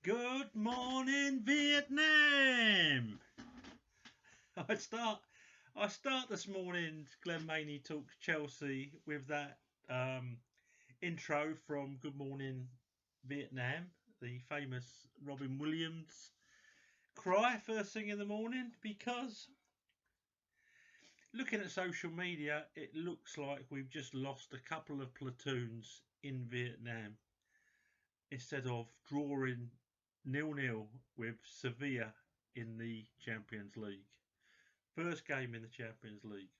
Good morning, Vietnam. I start. I start this morning's Glenn Maney Talks Chelsea with that um, intro from Good Morning Vietnam, the famous Robin Williams cry first thing in the morning. Because looking at social media, it looks like we've just lost a couple of platoons in Vietnam instead of drawing 0-0 with Seville in the Champions League. First game in the Champions League.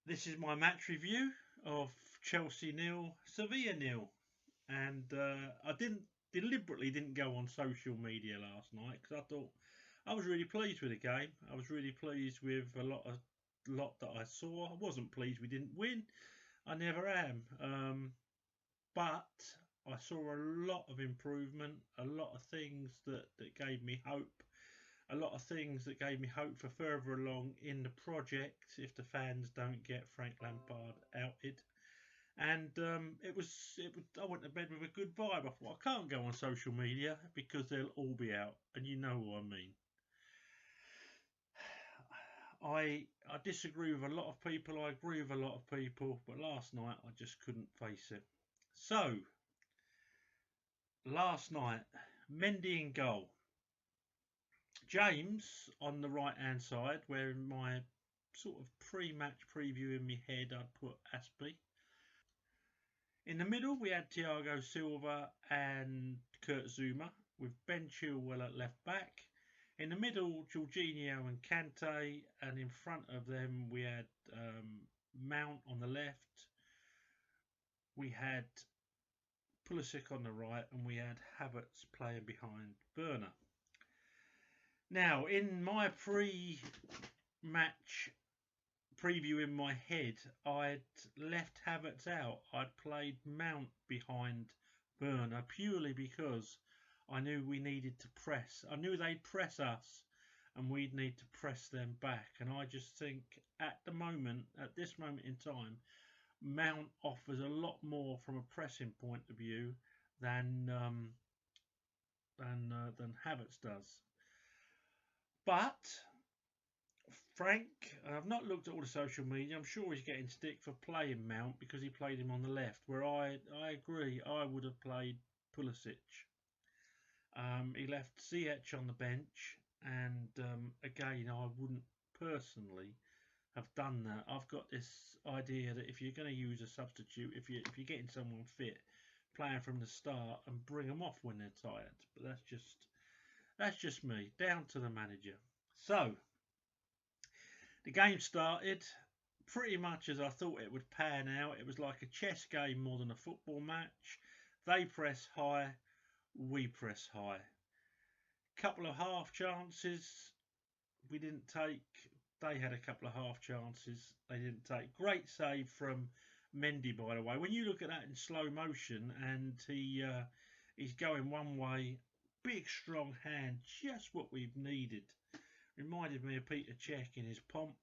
This is my match review of Chelsea 0, Sevilla 0. And I deliberately didn't go on social media last night because I thought I was really pleased with the game. I was really pleased with a lot that I saw. I wasn't pleased we didn't win. I never am. But I saw a lot of improvement, a lot of things that gave me hope, a lot of things that gave me hope for further along in the project if the fans don't get Frank Lampard outed. And I went to bed with a good vibe. I thought, I can't go on social media because they'll all be out, and you know what I mean. I disagree with a lot of people. I agree with a lot of people, but last night I just couldn't face it. So last night, Mendy in goal. James on the right hand side, where in my sort of pre-match preview in my head I'd put Aspie. In the middle we had Thiago Silva and Kurt Zuma, with Ben Chilwell at left back. In the middle, Jorginho and Kante, and in front of them we had Mount on the left. We had Pulisic on the right, and we had Havertz playing behind Werner. Now, in my pre-match preview in my head, I'd left Havertz out. I'd played Mount behind Werner purely because I knew we needed to press. I knew they'd press us and we'd need to press them back. And I just think at this moment in time, Mount offers a lot more from a pressing point of view than Havertz does. But Frank, I've not looked at all the social media. I'm sure he's getting stick for playing Mount because he played him on the left. Where I agree, I would have played Pulisic. He left Ziyech on the bench, and again, I wouldn't personally have done that. I've got this idea that if you're going to use a substitute, if you're getting someone fit, playing from the start and bring them off when they're tired. But that's just me, down to the manager. So the game started pretty much as I thought it would pan out. It was like a chess game more than a football match. They press high, we press high. Couple of half chances we didn't take. They had a couple of half chances they didn't take. Great save from Mendy, by the way. When you look at that in slow motion and he's going one way, big strong hand, just what we've needed. Reminded me of Peter Cech in his pomp.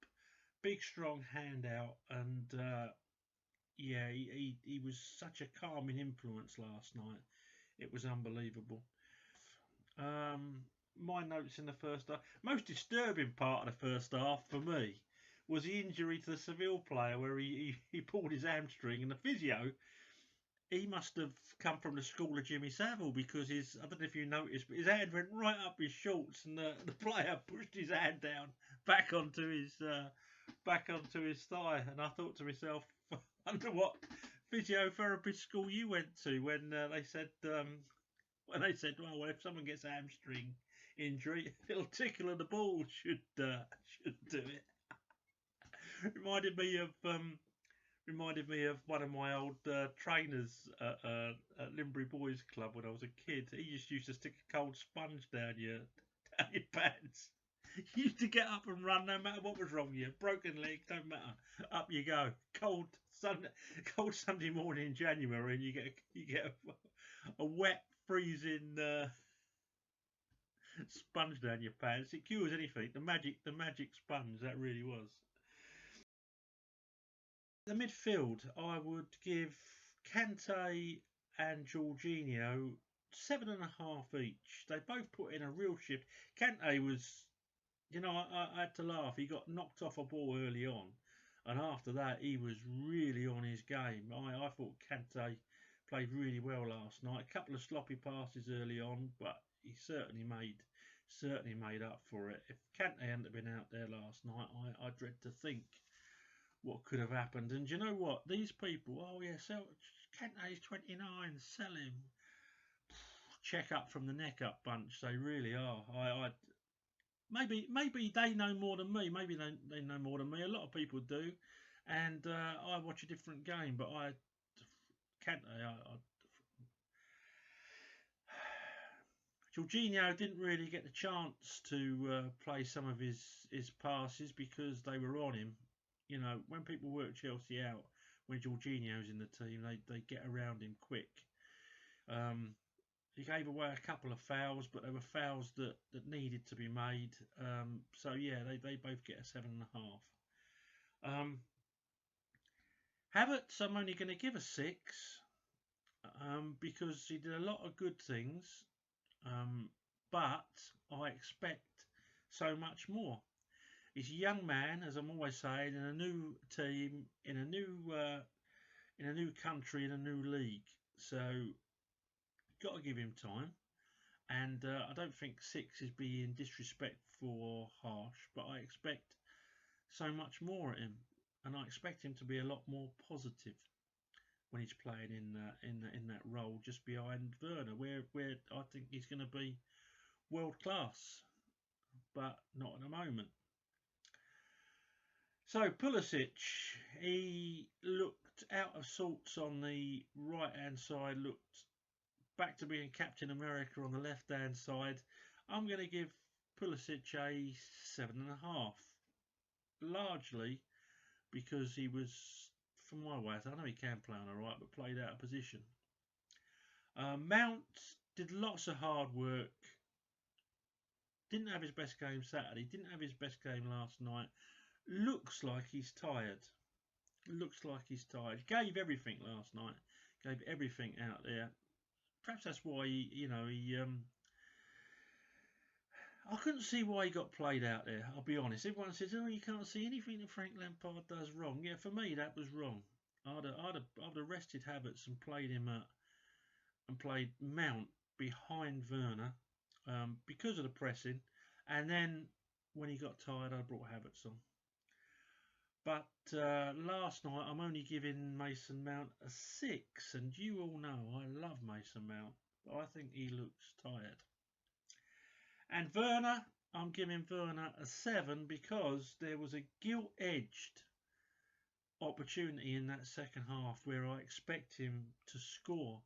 Big strong hand out, and yeah, he was such a calming influence last night. It was unbelievable. My notes in the first half. Most disturbing part of the first half for me was the injury to the Seville player where he pulled his hamstring, and the physio, he must have come from the school of Jimmy Savile because I don't know if you noticed, but his hand went right up his shorts, and the player pushed his hand down back onto his thigh, and I thought to myself, I wonder what physiotherapy school you went to when they said well, if someone gets a hamstring injury, a little tickle of the ball should do it. Reminded me of one of my old trainers at Limbury Boys Club when I was a kid. He just used to stick a cold sponge down your pants. You used to get up and run no matter what was wrong with you. Broken leg, don't matter. Up you go. Cold Sunday morning in January, and you get a wet, freezing sponge down your pants. It cures anything. The magic sponge, that really was. The midfield, I would give Kante and Jorginho 7.5 each. They both put in a real shift. Kante was, I had to laugh. He got knocked off a ball early on, and after that, he was really on his game. I thought Kante played really well last night. A couple of sloppy passes early on, but he certainly made up for it. If Kante hadn't been out there last night, I dread to think what could have happened. And do you know what? These people, oh yeah, sell Kante's 29, sell him. Check up from the neck up bunch. They really are. Maybe they know more than me. Maybe they know more than me. A lot of people do, and I watch a different game. But Jorginho didn't really get the chance to play some of his passes because they were on him. When people work Chelsea out, when Jorginho's in the team, they get around him quick. He gave away a couple of fouls, but they were fouls that needed to be made. So yeah, they both get a 7.5. Havertz, I'm only going to give a 6 because he did a lot of good things, but I expect so much more. He's a young man, as I'm always saying, in a new team, in a new country, in a new league. So got to give him time. And I don't think 6 is being disrespectful or harsh, but I expect so much more at him, and I expect him to be a lot more positive when he's playing in that role just behind Werner, where I think he's going to be world class, but not at the moment. So Pulisic, he looked out of sorts on the right hand side, looked back to being Captain America on the left hand side. I'm going to give Pulisic a 7.5, largely because he was, from my way, I know he can play on the right, but played out of position. Mount did lots of hard work. Didn't have his best game Saturday. Didn't have his best game last night. Looks like he's tired. Gave everything last night. Gave everything out there. Perhaps that's why he I couldn't see why he got played out there. I'll be honest. Everyone says, "Oh, you can't see anything that Frank Lampard does wrong." Yeah, for me that was wrong. I'd have rested Havertz and played him and played Mount behind Werner because of the pressing, and then when he got tired, I brought Havertz on. But last night, I'm only giving Mason Mount a 6, and you all know I love Mason Mount, but I think he looks tired. And Werner, I'm giving Werner a 7 because there was a gilt-edged opportunity in that second half where I expect him to score,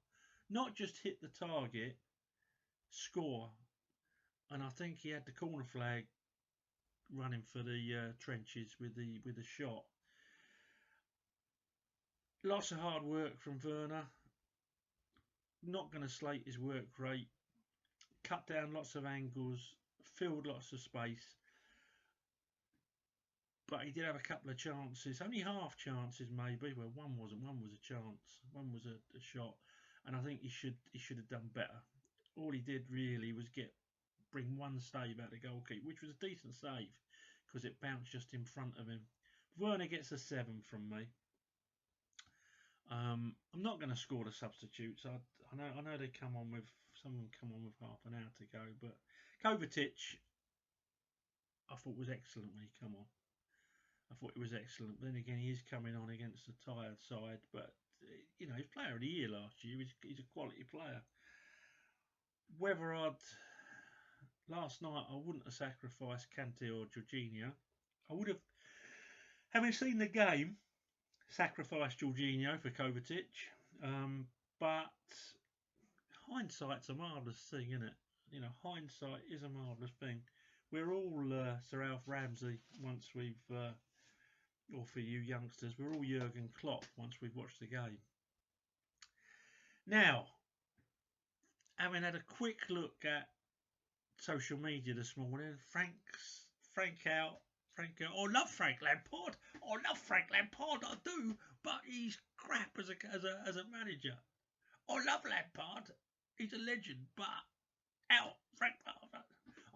not just hit the target, score. And I think he had the corner flag running for the trenches with the shot. Lots of hard work from Werner. Not going to slate his work rate. Cut down lots of angles, filled lots of space. But he did have a couple of chances, only half chances maybe. Well, one wasn't. One was a chance. One was a shot, and I think he should have done better. All he did really was bring one save out of the goalkeeper, which was a decent save because it bounced just in front of him. Werner gets a 7 from me. I'm not going to score the substitutes. I know some of them come on with half an hour to go, but Kovacic, I thought was excellent when he come on. I thought he was excellent. Then again, he is coming on against a tired side, but he's Player of the Year last year. He's a quality player. Last night I wouldn't have sacrificed Kante or Jorginho. I would have, having seen the game, sacrificed Jorginho for Kovacic. But hindsight's a marvellous thing, isn't it? Hindsight is a marvellous thing. We're all Sir Alf Ramsey once we've, or for you youngsters, we're all Jurgen Klopp once we've watched the game. Now, having had a quick look at social media this morning, Frank out. I love Frank Lampard. I do, but he's crap as a manager. I love Lampard. He's a legend, but out, Frank Lampard.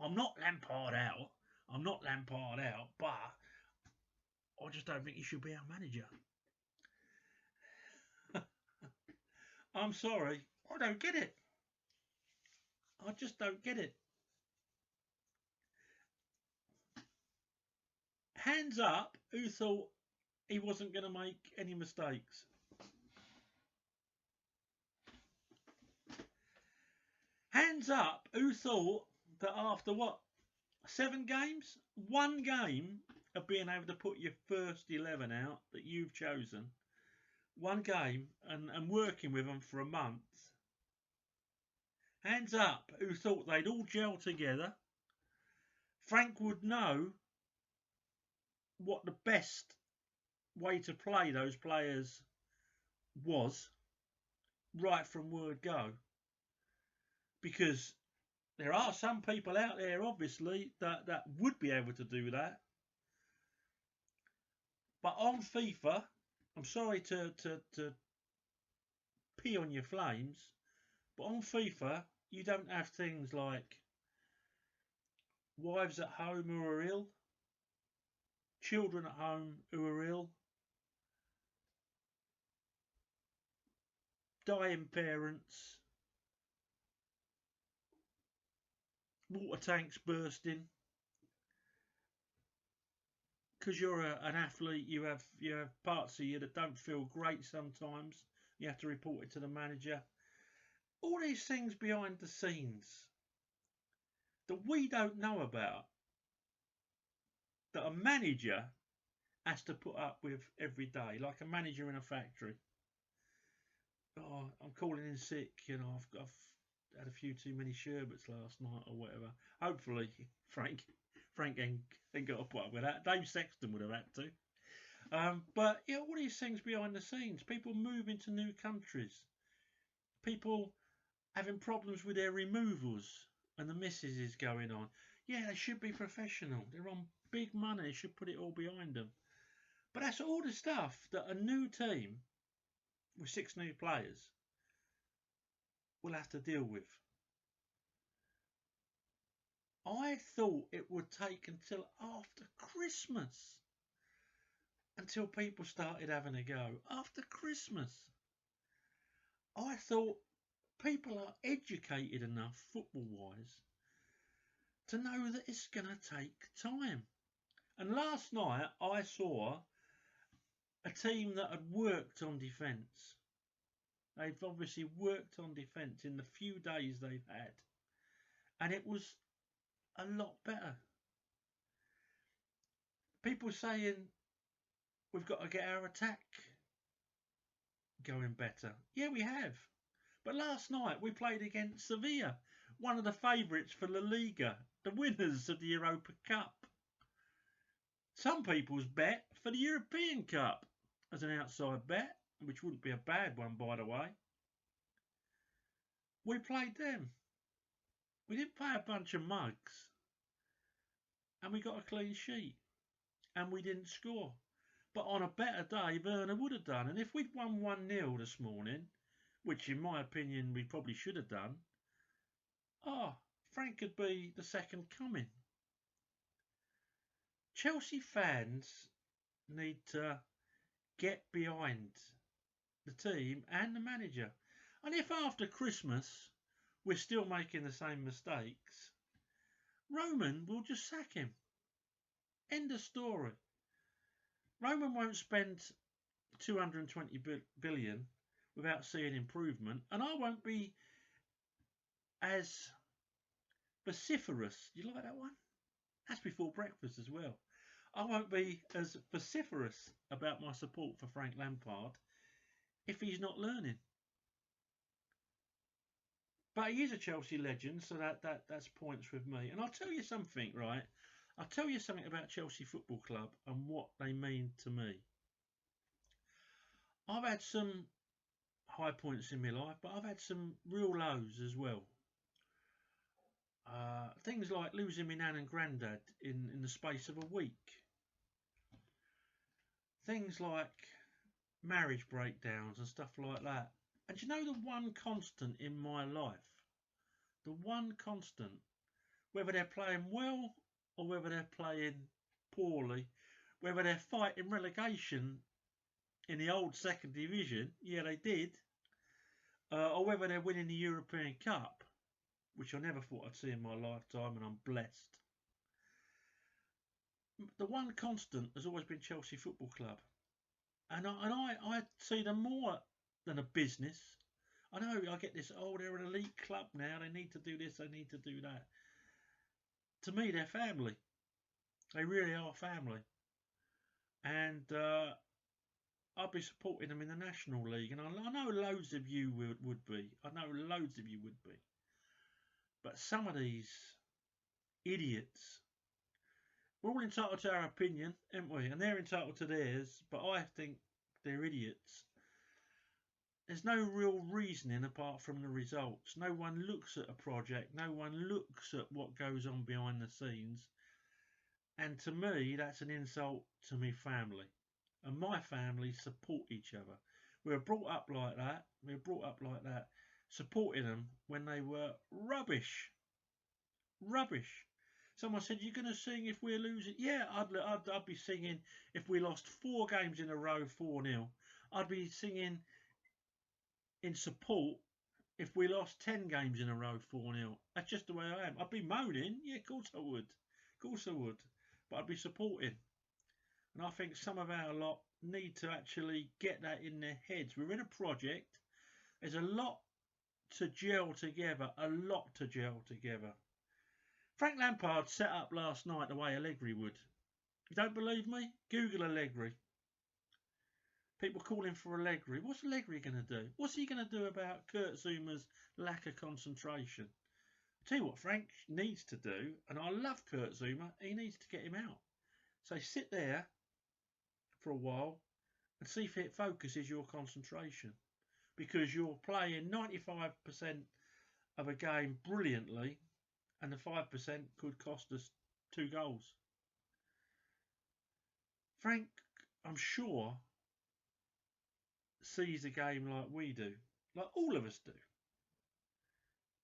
I'm not Lampard out. I'm not Lampard out, but I just don't think he should be our manager. I'm sorry, I don't get it. I just don't get it. Hands up, who thought he wasn't going to make any mistakes? Hands up, who thought that after what, 7 games, 1 game of being able to put your first 11 out that you've chosen, 1 game and working with them for a month. Hands up, who thought they'd all gel together. Frank would know what the best way to play those players was right from word go. Because there are some people out there, obviously, that would be able to do that. But on FIFA, I'm sorry to pee on your flames, but on FIFA, you don't have things like wives at home who are ill, children at home who are ill, dying parents, water tanks bursting. Because you're an athlete, you have parts of you that don't feel great sometimes. You have to report it to the manager. All these things behind the scenes that we don't know about, that a manager has to put up with every day, like a manager in a factory. Oh, I'm calling in sick, you know, I've had a few too many sherbets last night or whatever. Hopefully, Frank ain't got to put up with that. Dave Sexton would have had to. But yeah, all these things behind the scenes. People moving to new countries. People having problems with their removals and the missus is going on. Yeah, they should be professional. They're on big money. They should put it all behind them. But that's all the stuff that a new team with 6 new players will have to deal with. I thought it would take until after Christmas until people started having a go. After Christmas. I thought people are educated enough, football-wise, to know that it's going to take time. And last night I saw a team that had worked on defence. They've obviously worked on defence in the few days they've had. And it was a lot better. People saying we've got to get our attack going better. Yeah, we have. But last night we played against Seville, one of the favourites for La Liga, the winners of the Europa Cup. Some people's bet for the European Cup as an outside bet, which wouldn't be a bad one, by the way. We played them. We didn't play a bunch of mugs. And we got a clean sheet. And we didn't score. But on a better day, Werner would have done. And if we'd won 1-0 this morning, which in my opinion we probably should have done, Frank could be the second coming. Chelsea fans need to get behind the team and the manager. And if after Christmas we're still making the same mistakes, Roman will just sack him. End of story. Roman won't spend 220 billion without seeing improvement, and I won't be as vociferous. Do you like that one? That's before breakfast as well. I won't be as vociferous about my support for Frank Lampard if he's not learning. But he is a Chelsea legend, so that's points with me. And I'll tell you something, right? I'll tell you something about Chelsea Football Club and what they mean to me. I've had some high points in my life, but I've had some real lows as well. Things like losing my nan and granddad in the space of a week. Things like marriage breakdowns and stuff like that. And you know the one constant in my life the one constant, whether they're playing well or whether they're playing poorly, whether they're fighting relegation in the old second division, yeah they did, or whether they're winning the European Cup, which I never thought I'd see in my lifetime, and I'm blessed. The one constant has always been Chelsea Football Club. And I see them more than a business. I know I get this, oh, they're an elite club now, they need to do this, they need to do that. To me, they're family. They really are family. And I'll be supporting them in the National League. And I know loads of you would be. I know loads of you would be. But some of these idiots, we're all entitled to our opinion, aren't we? And they're entitled to theirs. But I think they're idiots. There's no real reasoning apart from the results. No one looks at a project. No one looks at what goes on behind the scenes. And to me, that's an insult to my family. And my family support each other. We were brought up like that. Supporting them when they were rubbish. Rubbish. Someone said, you're going to sing if we're losing? Yeah, I'd be singing if we lost 4 games in a row, 4-0. I'd be singing in support if we lost 10 games in a row, 4-0. That's just the way I am. I'd be moaning. Yeah, of course I would. Of course I would. But I'd be supporting. And I think some of our lot need to actually get that in their heads. We're in a project. There's a lot to gel together. A lot to gel together. Frank Lampard set up last night the way Allegri would. You don't believe me? Google Allegri. People calling for Allegri. What's Allegri going to do? What's he going to do about Kurt Zuma's lack of concentration? I'll tell you what Frank needs to do, and I love Kurt Zuma, he needs to get him out. So sit there for a while and see if it focuses your concentration. Because you're playing 95% of a game brilliantly, and the 5% could cost us 2 goals. Frank, I'm sure, sees the game like we do, like all of us do.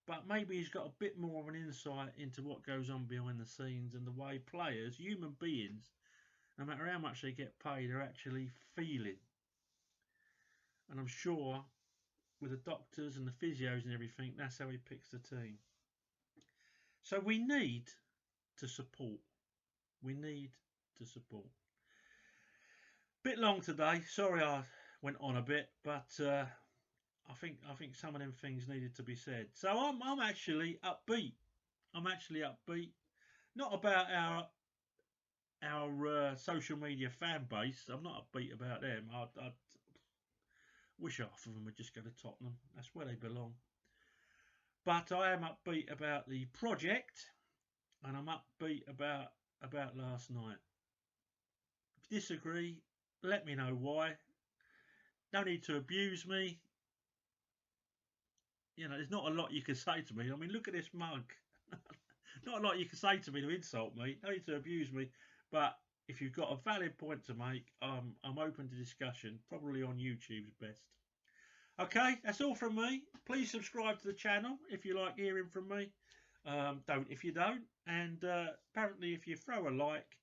But maybe he's got a bit more of an insight into what goes on behind the scenes and the way players, human beings, no matter how much they get paid, are actually feeling. And I'm sure with the doctors and the physios and everything, that's how he picks the team. So we need to support. We need to support. Bit long today. Sorry I went on a bit, but I think some of them things needed to be said. So I'm actually upbeat. I'm actually upbeat. Not about our social media fan base. I'm not upbeat about them. I wish half of them would just go to Tottenham. That's where they belong. But I am upbeat about the project, and I'm upbeat about last night. If you disagree, let me know why. No need to abuse me. You know, there's not a lot you can say to me. I mean, look at this mug. Not a lot you can say to me to insult me. No need to abuse me. But if you've got a valid point to make, I'm open to discussion. Probably on YouTube's best. Okay, that's all from me. Please subscribe to the channel if you like hearing from me. Don't if you don't. And apparently if you throw a like,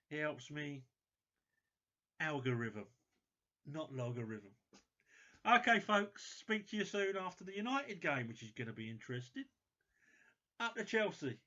it helps me algorithm, not logarithm. Okay, folks, speak to you soon after the United game, which is going to be interesting. Up to Chelsea.